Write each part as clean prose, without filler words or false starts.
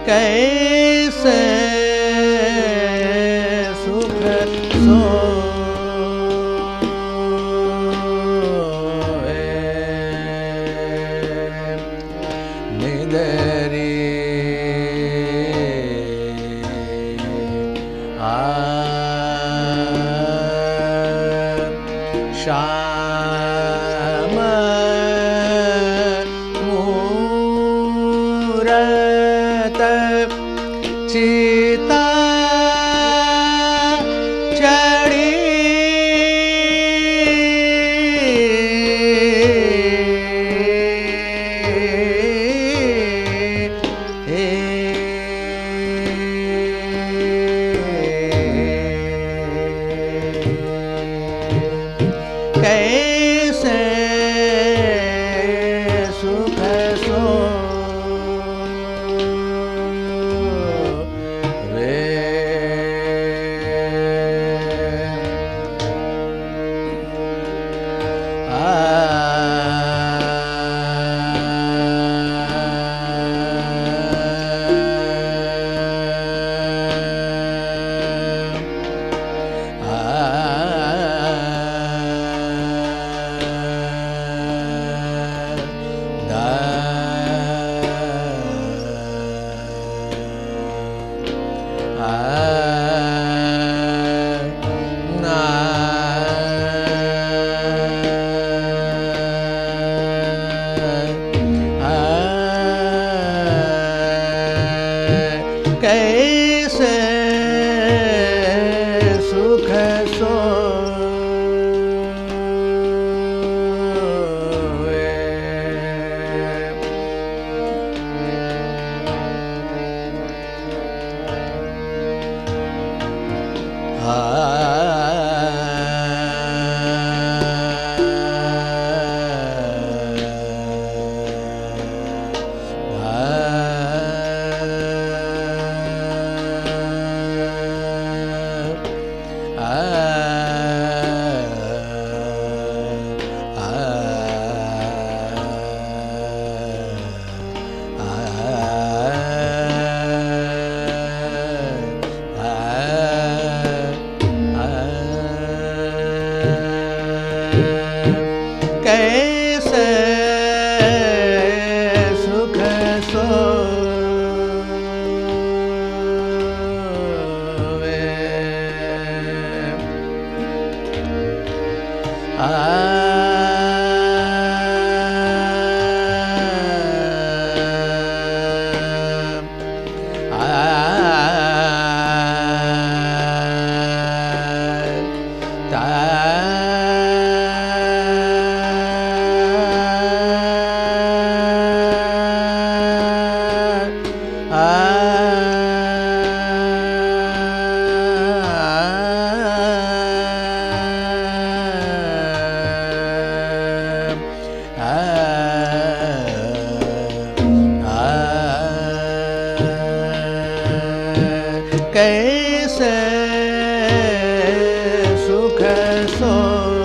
कैसे सुख सोए निदरी श्याम मूरत चिता चढ़ी कैसे सुख सोवे कैसे सुख सोवे कैसे सुख सोवे कैसे सुख सोवे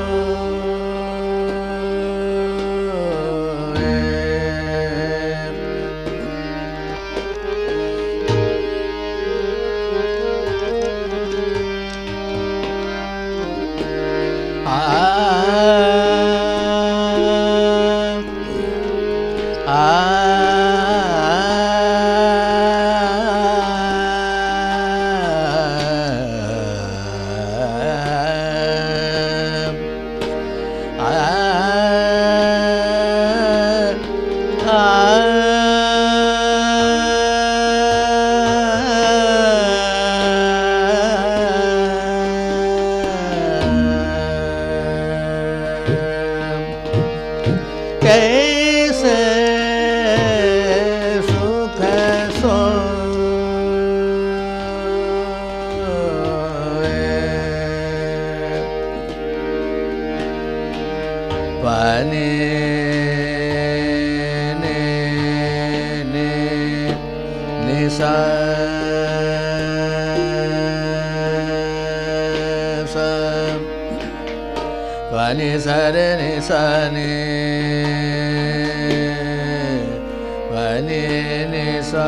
कैसे सुख सोए पानी ने निशा पानी सरे निशानी पानी निशा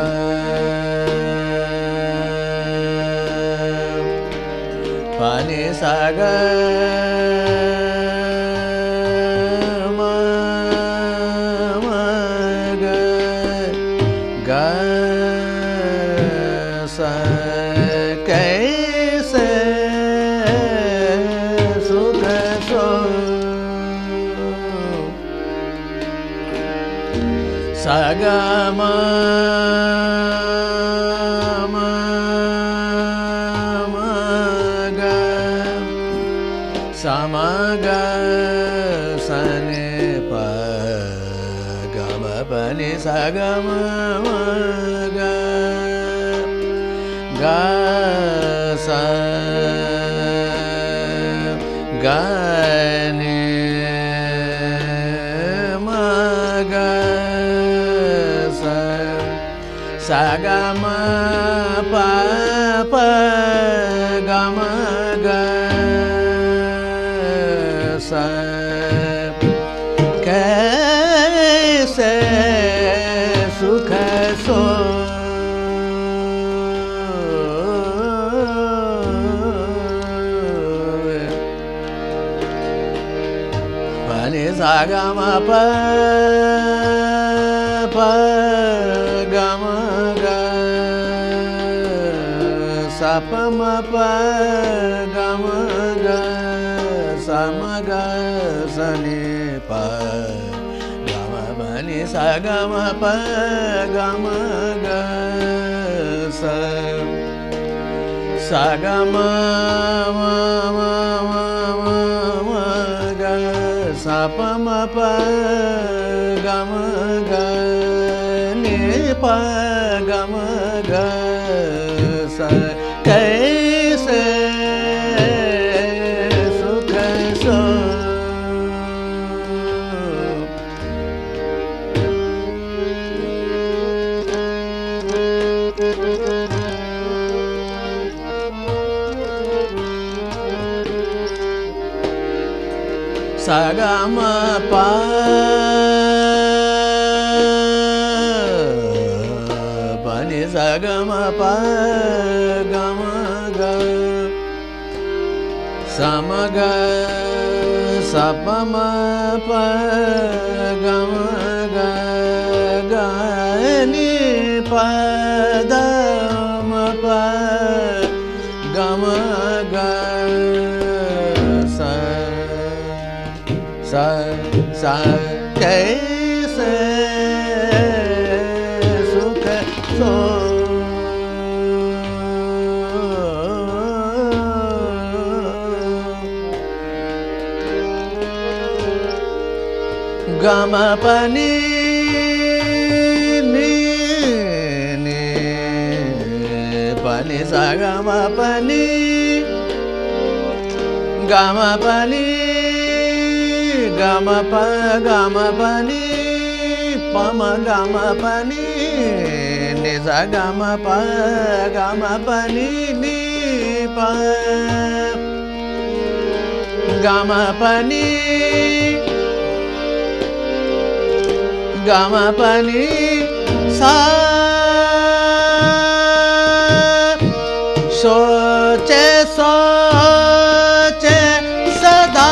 पानी सागर कैसे सुख सो सगम समग सने प गम पनि सगम ग स ग नि म ग स स ग म प प ग म ग स कैसे सुख सो पनि सा ग म प प ग म ग स प म प ग म ग स म ग स नि प ग म पनि सा ग म प ग म ग स स ग म म म म म ग स प म प ग म ग नि प ग म ग स कैसे सुख सो स ग म प पनि स ग म प ग म ग स म ग स प म प ग म ग ग नि प द म प ग म ग स स कैसे सुख सो ग म पनि नि नि पनि सा ग म पनि ग म पनि ग म प ग म पनि प म ग म पनि नि सा ग म प ग म पनि नि प ग म पनि ग म पनि सा सोचे सोचे सदा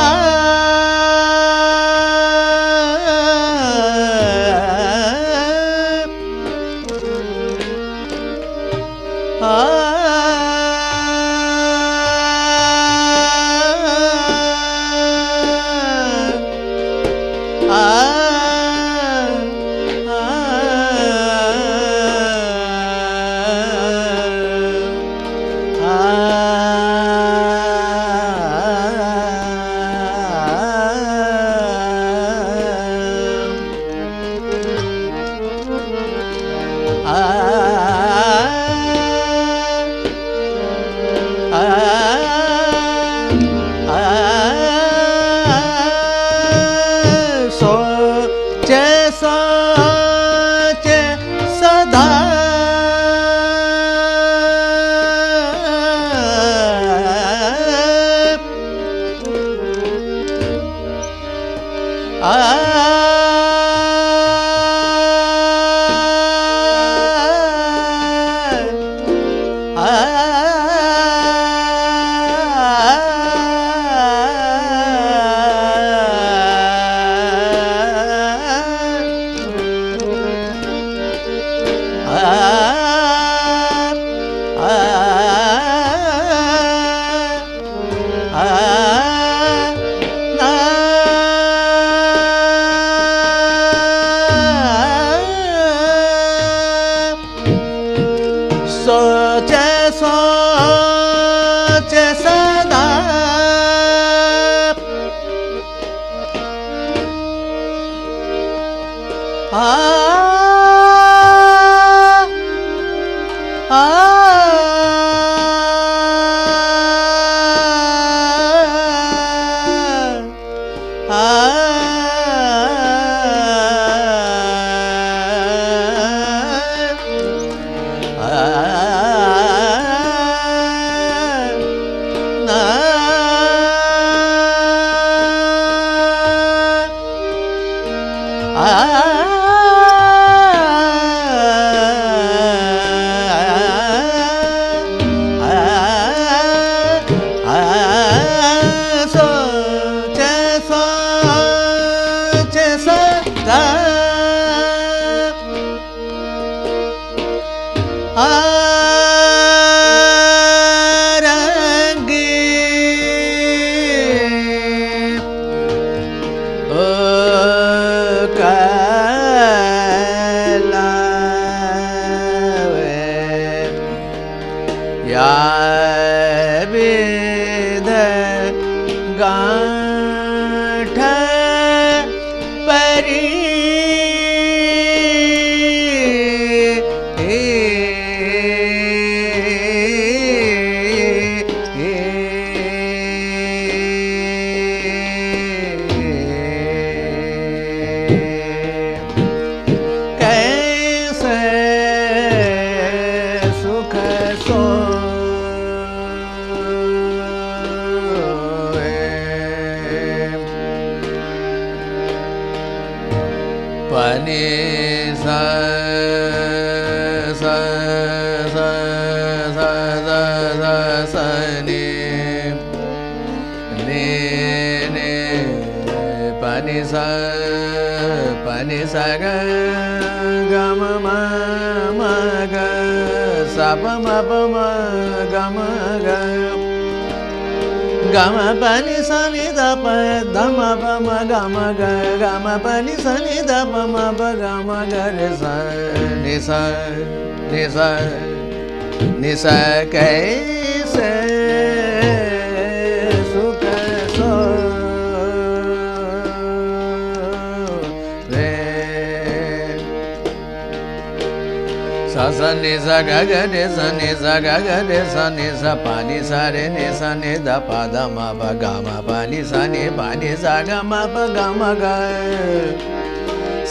Ni sa ga ga de sa ni sa ga ga de sa ni sa pa ni sa re ni sa ni da pa da ma pa ga ma pa ni sa ni pa ni sa ga ma pa ga ma ga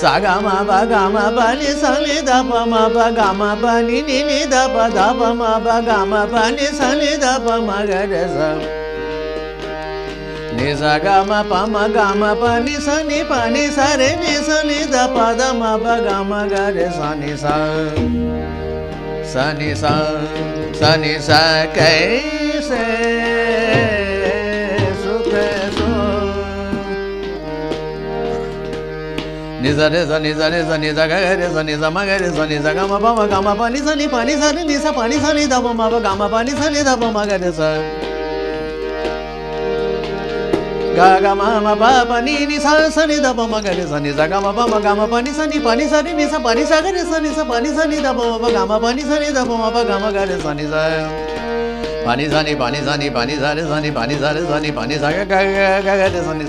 sa ga ma pa ni sa ni da pa ma pa ga ma pa ni ni da pa ma pa ga ma pa ni sa ni da pa ma ga de sa ni sa ga ma pa ni sa re ni sa ni da pa da ma pa ga ma ga de sa ni sa ni sa कैसे सुख सो ni sa re sa ni sa re sa ni sa ga re sa ni sa ma ga re sa ni sa ga ma pa ni sa re ni sa pa ni sa ni da pa ma pa ga ma pa ni sa ni da pa ma ga re sa ga ga ma pa pa ni sa ni da pa ma ga re sa ni sa ga ma pa ni sa re ni sa pa ni sa ga re sa ni sa pa ni sa ni da pa ma pa ga ma pa ni sa ni da pa ma pa ga ma ga re sa ni sa pani sani pani sani pani sare sani pani sare sani pani saga ga ga de sani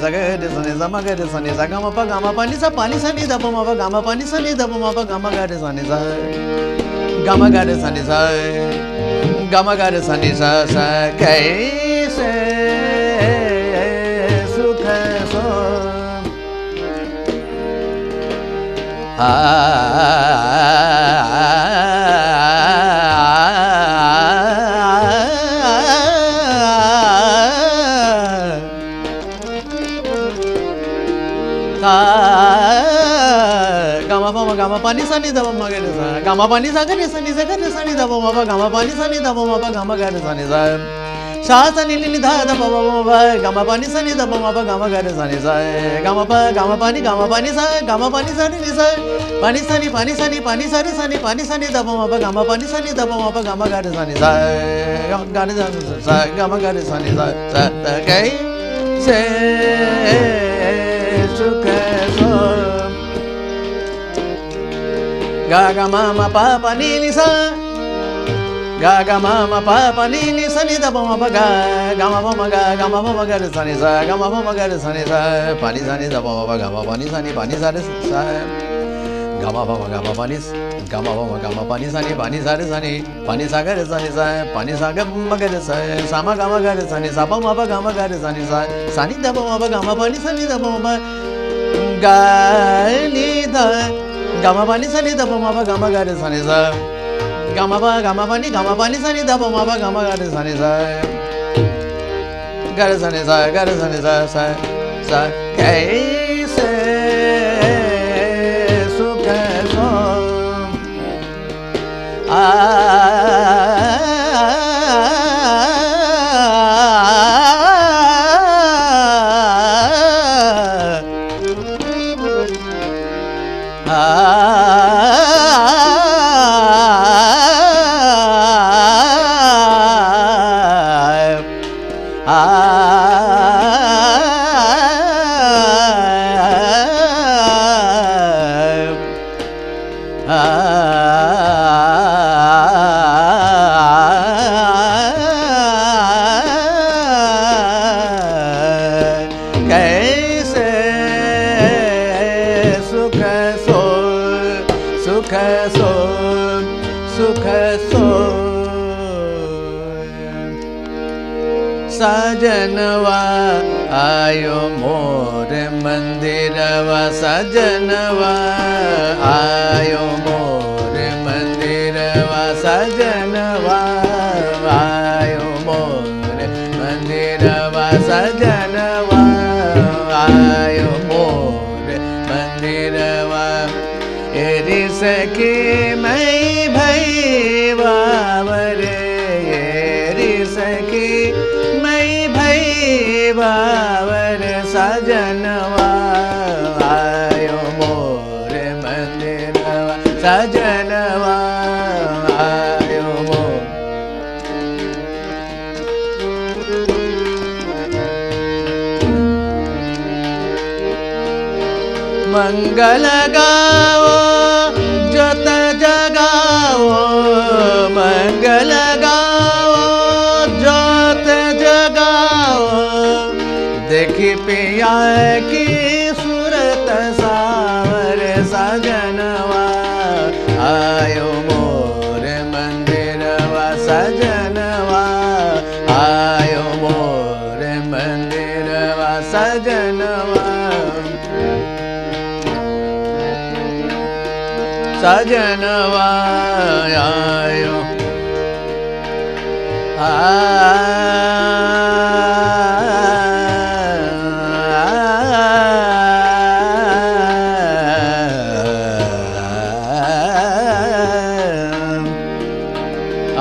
sama ga de sani saga ma pa pani sani da pa ma pa gama pani sani da pa ma pa gama ga de sani sa gama ga de sani sa gama ga de sani sa sa kaise sukha so gama pani sani da ma ga de sa gama pani sa ga de sani da ma pa gama pani sani da ma pa gama ga de sani sa sa sani ni da da ma pa gama pani sani da ma pa gama ga de sani sa gama pani sa ni sa pani sani pani sani da ma pa gama pani sani da ma pa gama ga de sani sa ga de sa gama ga de sani sa sa kai se sukha so ga ga ma ma pa pa ni sa ga ga ma ma pa pa ni sa ni da ma pa ga ma pa ma ga de sa ni sa ga ma pa ma ga de sa ni sa pa ni sa ni da ma pa ga ma pa ni sa ni de sa ga ma pa ni ga ma pa ni sa de sa ni pa ni sa ga de sa ni sa pa ni sa ga ma ga de sa ma ga ma ga de sa ni sa pa ma pa ga ma ga de sa ni sa ni da ma pa ga ma pa ni sa ni da ma pa ga ni da gama pani sani da ma pa gama ga de sani sa gama pani sani da ma pa gama ga de sani sa ga de sani sa sa kaise sukha so सजनवा आयो मोर मंदिरवा सजनवा आयो मोर मंदिरवा सजनवा आयो मोर मंदिरवा सजनवा आयो मोर मंदिरवा एरी सखी मैं भई बावरे एरी सखी बावर सजनवा आयो मोर मंदिरवा सजनवा आयो मोर मंगल गाओ जोत जगाओ मंगल गाओ जोत जगाओ देखी पिया की सूरत सावर सजनवा आयो मोर मंदिरवा सजनवा आयो मोर मंदिरवा सजनवा सजनवा आयो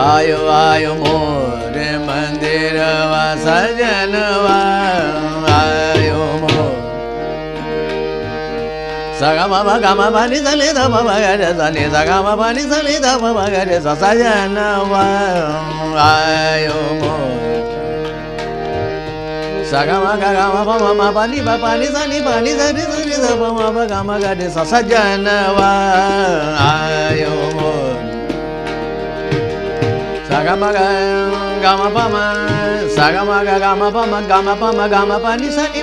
आयो आयो मोर मंदिरवा सजनवा आयो मोर सगमा गमा पानी सनी ध म ग रे सनी सगमा पानी सनी ध म ग रे सजनवा आयो मोर सगमा गमा प म पानी सनी सनी ध म गमा ग रे सजनवा आयो मोर Sagamaga gama pama sagamaga gama pama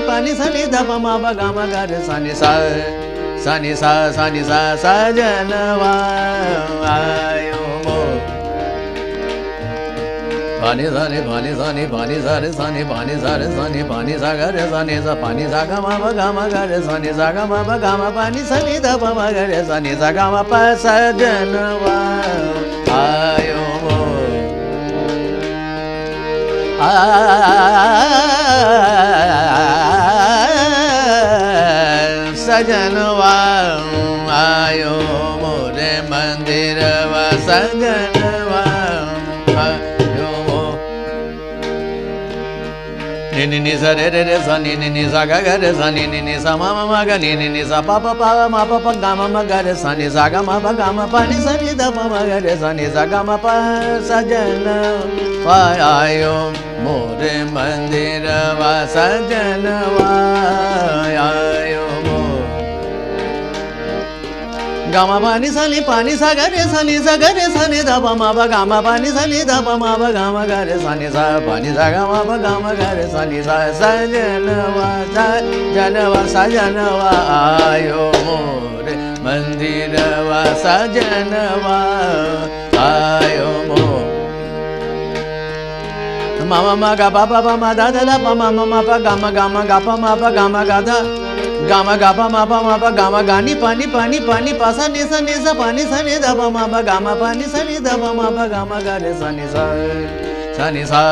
pani sani da pama ba gama ga re sani sa sajanwa ayo mo pani sani saga re sani sa pani sagama ba gama pani sani da pama ga re sani sagama pa sajanwa ayo mo sajanwa ayo more mandirwa sajanwa ayo mo ni sa re re sa ni sa ga ga re sa ni sa ma ma ga ni sa pa pa ma pa ga ma ga re sa ni sa ga ma pa ni sa ni da pa ma ga re sa ni sa ga ma pa sajanwa ayo more mandirwa sajanwa ayo mo gama pani sani saga re sani da pa ma ba gama pani sani da pa ma ba gama ga re sani sa pani saga ma ba gama ga re sani sa sajanwa ayo more mandirwa sajanwa ayo mo mama ga pa ma da pa ma pa gama ga pa ma pa gama ga da gama ga pa ma gama ga ni pa pa sa ni sa pani sa ni da pa ma pa gama pa ni sa ni da pa ma pa gama ga re sa ni sa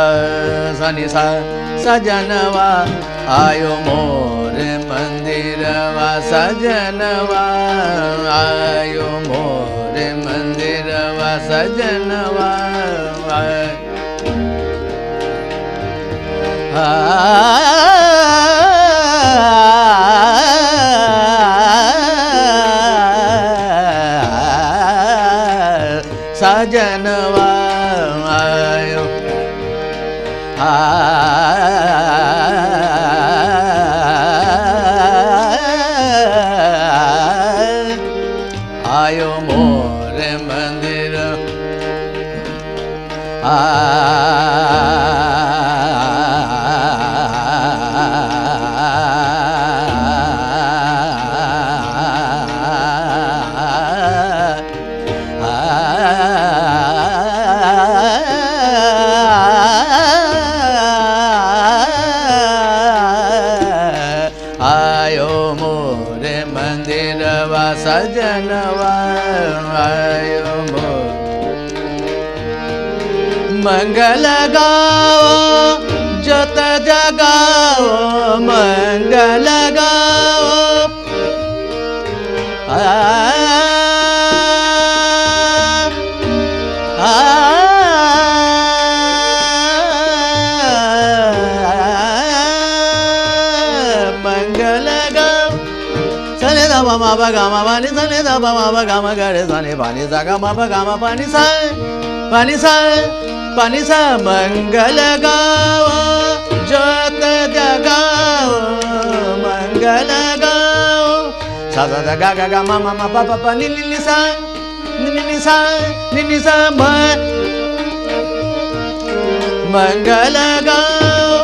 sajanwa ayo more mandirwa sajanwa ayo more mandirwa sajanwa sajanwa ayo ayo more mandir ayo more mandirwa sajanwa ayo mo मंगल गाओ जत जगाओ मंगल गाओ मंगल गाओ सने दा मा बा गा मा पानी सने दा मा बा गा मा गा रे सने पानी सा गा मा बा गा मा पानी सा पानी सा मंगल गाओ जत जगाओ मंगल गाओ सा सा गा गा गा मा मा मा पा पा पा नि नि सा मंगल गाओ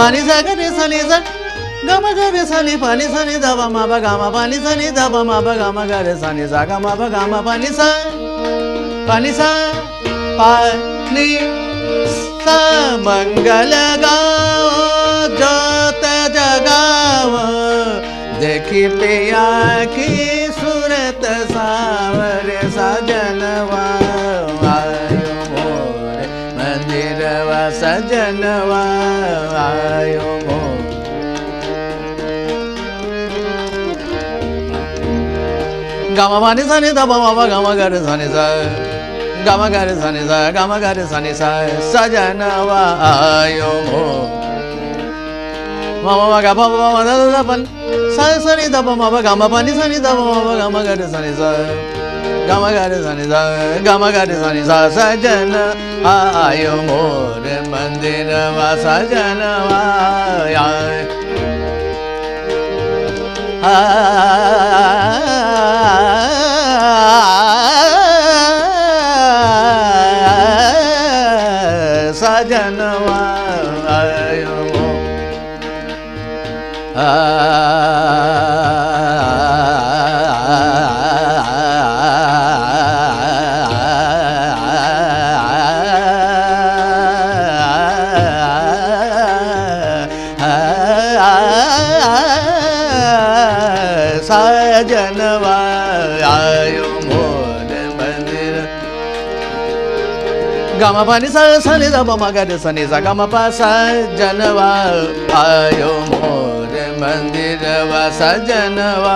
पानी सा गा रे सा नि सा गा मा गा रे सा नि पानी सा नि दा मा बा गा मा पानी सा नि दा मा बा गा मा गा रे सा नि सा गा मा बा गा मा पानी सा पानी सा मंगल गाओ जत जगाओ देखी पिया की सूरत सावरे सजनवा आयो मोरे मंदिरवा सजनवा आयो मोरे गामा पानी सा नि दा मा बा गा मा गा रे सा नि सा gama gare sani sa sajanwa ayo mo mama ga pa pa da da pan sa sani da pa ma ba gama pani sani da pa ma ba gama gare sani sa sajana ayo mo re mandira va sajanwa गम पनि सा सा नि ध प म ग रे सा नि सा ग म प सजनवा आयो मोर मंदिरवा सजनवा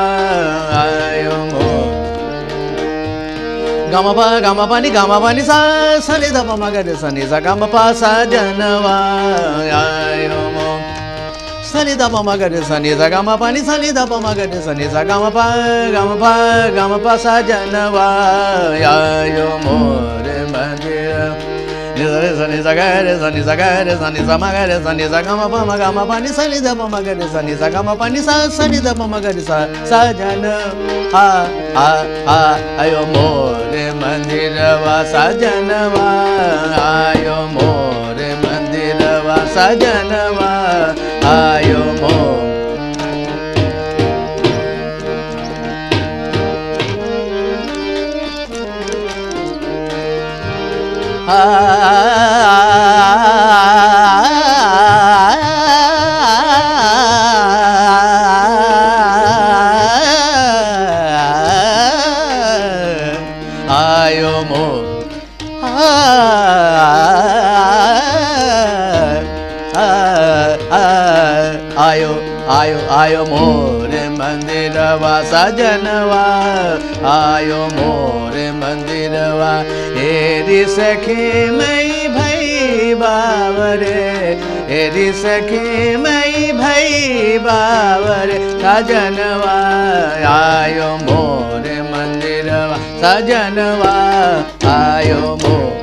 आयो मोर गम पनि सा सा नि ध प म ग रे सा नि सा ग म प सजनवा आयो मोर सा नि ध प म ग रे सा नि सा ग म पनि सा नि ध प म ग रे सा नि सा ग म प सजनवा आयो मोर मंदिर Sani sagare sani sagare sani samagare sani sagama pani sani da pamagare sani sagama pani sani da pamagare sajana ayo more mandirava sajanava ayo more mandirava sajanava ayo more आयो मोर आयो मोर मंदिरवा सजनवा आयो मोर मंदिरवा हेरी सखी मई भई बावरे हेरी सखी मई भई बावरे सजनवा आयो मोर मंदिरवा सजनवा आयो मोर